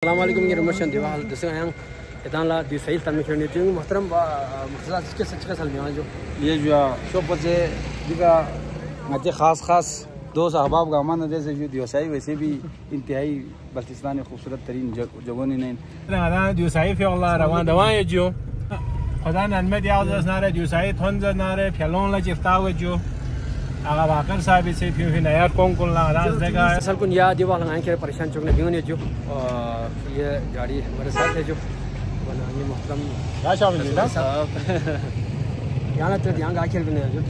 अस्सलामुअलैकुम ये रमशन देवा हाल दस हैं इतना दी सही तम खेलने जो मोहतरम मुर्तज़ा किसके साल में जो ये जो शोप से दिखा मजे खास दोस्त अहबाब का अमान जैसे जो दिवसाई वैसे भी इंतहाई बल्तिस्तान में खूबसूरत तरीन जगहों ने ना दिवसाई फिर रवान दवाएं जो खुदा नन्मे दिया उस नारे दिवसाई थोन नारे फैलों ला चिफ्ता हुए जो आगा वाकर साहब से फिर नया कौन ला राज देगा असल कुन या दीवा लगाएं के परेशान चुकने भी होने जो ये गाड़ी हमारे साथ है जो बनाने मोहतरम क्या शामिल है साहब यहाँ तो यहाँ का खेल बने जो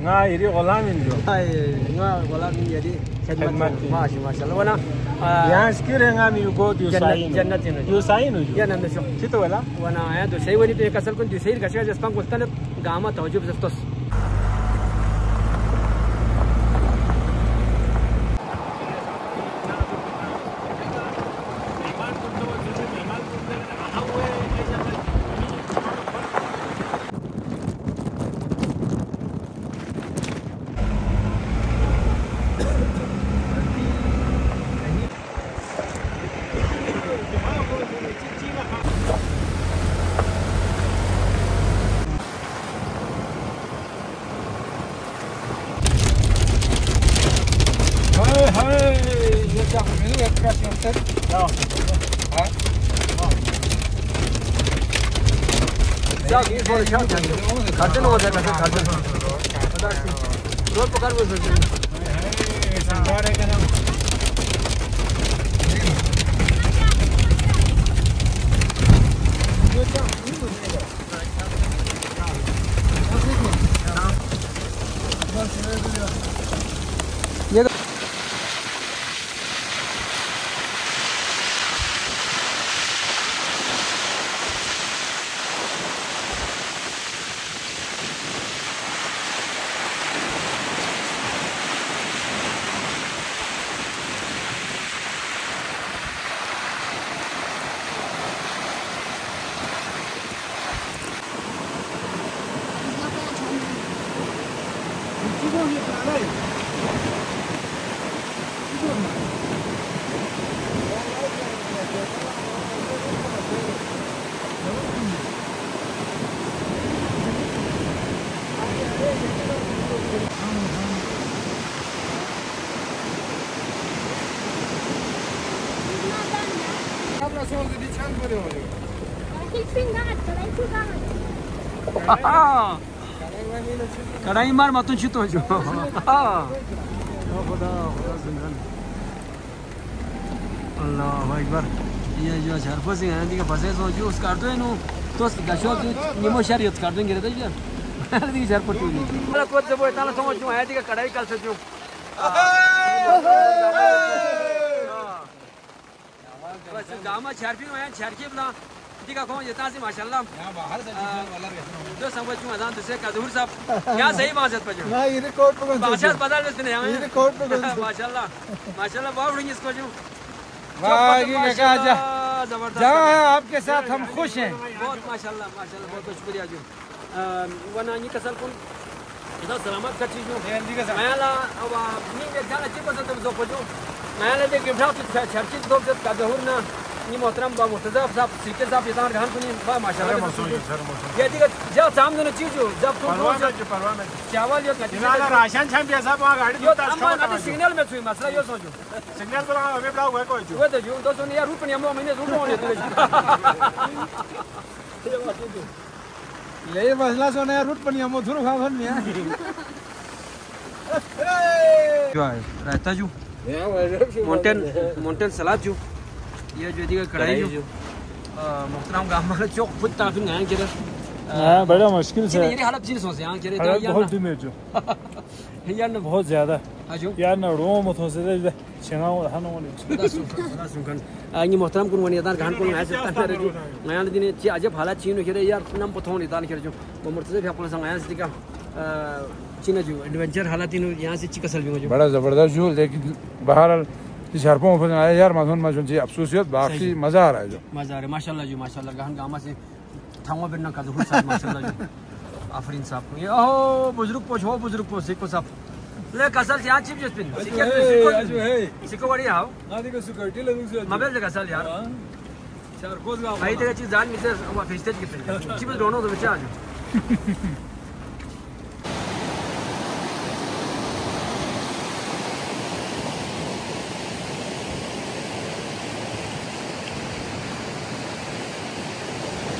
ना ये गुलामी जो ना गुलामी ये दी खिदमत माशाल्लाह वना यहाँ स्किल है मी को जन्नत दिवसाई नो या नंद शो कितो वाला वना आया तो सही वनी तो असल कुन दिवसाई का शे जस्पां कुस्तन गामा तवजुब जस्तोस खाते हो जाए खाते रोड पकड़ वो संभाल है ना ये कढ़ाई मार मतों चितो जो अल्लाह अकबर ये जो शरफो से हैं दिखा फसे सो जो उसका तो नो तो गशो निमो शरीयत कर देंगे रे जो दिखा शरफो तो नहीं मतलब तो जब इतना समझ जो है दिखा कढ़ाई कल से जो बस गामा शरफी में शरकी बना दिखा कौन जितना से माशाल्लाह यहां बाहर से जो समझ जो अजान दूसरे कदूर साहब यहां सही बात पर जो ना ये रिकॉर्ड पे बादशाह बदल में नहीं ये रिकॉर्ड पे माशाल्लाह माशाल्लाह बहुत बढ़िया इसको जो वाह ये क्या जहां है आपके साथ हम खुश हैं बहुत माशाल्लाह माशाल्लाह बहुत शुक्रिया जो वना ये कसर कौन इधर सलामत का चीज जो मायाला अब नहीं ये जाना चाहिए बस तो जो मायाला दे गिफ्ट हाउस चर्ची तो का जहूर ना ये मोहतरम बा मुर्तज़ा साहब सीके साहब इधर रहन कुनी बा माशाल्लाह ये दिखा जब सामने ना चीज जो जब तुम चावल यो ना राशन छम पे सब वहां गाड़ी यो हम सिग्नल में छुई मसला यो सोचो सिग्नल तो हमें बड़ा हुआ कोई वो तो जो दोस्तों ने यार रुपया मो महीने रुपया होने ये मसला सोने यार रूट पनिया मो थुरु खावन में जो है रहता जो माउंटेन सलाद जो ये जो दिखा कढ़ाई जो मोहतरम का हमारा चौक खुद ताफिन आए के हां बड़ा मुश्किल से ये हालत चीज सोचे यहां के यार बहुत दिन जो यार ना बहुत ज्यादा हाजो यार ना रो मत हो से छेना हनो ने सुन ये मोहतरम कुन वनी दान गान कुन ऐसे तना जो नया दिन ची अजब हालत चीन के यार नम पथों दान के जो वो मुर्तज़ा भी अपना संग आया से दिखा चीना जो एडवेंचर हालत इन यहां से चिकसल भी जो बड़ा जबरदस्त जो लेकिन बहरहाल इस हरपों में आया यार मासूम मासूम जी अफसोसियत बाकी मजा आ रहा है जो मजा आ रहा है माशाल्लाह जी माशाल्लाह गहन गामा से थांगो बिना का जो साहब माशाल्लाह जी आफरीन साहब को ये ओ बुजुर्ग पोछ हो बुजुर्ग पोछ को साहब ले कसर से आज चिप जिस पिन आज है सिको बड़ी आओ आदि को सुकर्टी ले दूसरे मोबाइल जगह साल यार चार कोस गांव भाई तेरा चीज जान मिसे वो फेस्टेज के पिन चिप दोनों तो बचा आज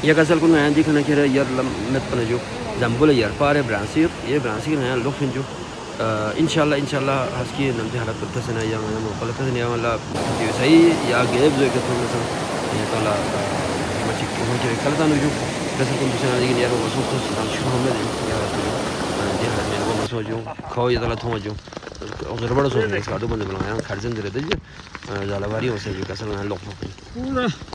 या कसर को नया दिखना कह रहा यार लम्बत पन जो जंबुल यार पारे ब्रांसी ये ब्रांसी नया लोग जो इंशाल्लाह हस्की नमते हालत पर तसना या मैं मुकल्लत नहीं वाला जो सही या गेब जो के तुम सब ये तला मची को हो जाए कल दानो जो कसर को दूसरा लेकिन यार वो सोच तो शुरू हम में यार ये है वो सोच जो खो ये तला थो जो और बड़ा सोच इसका दो बंदे बुलाया खर्जन दे रहे थे जाला वारी हो से कसर ना लोग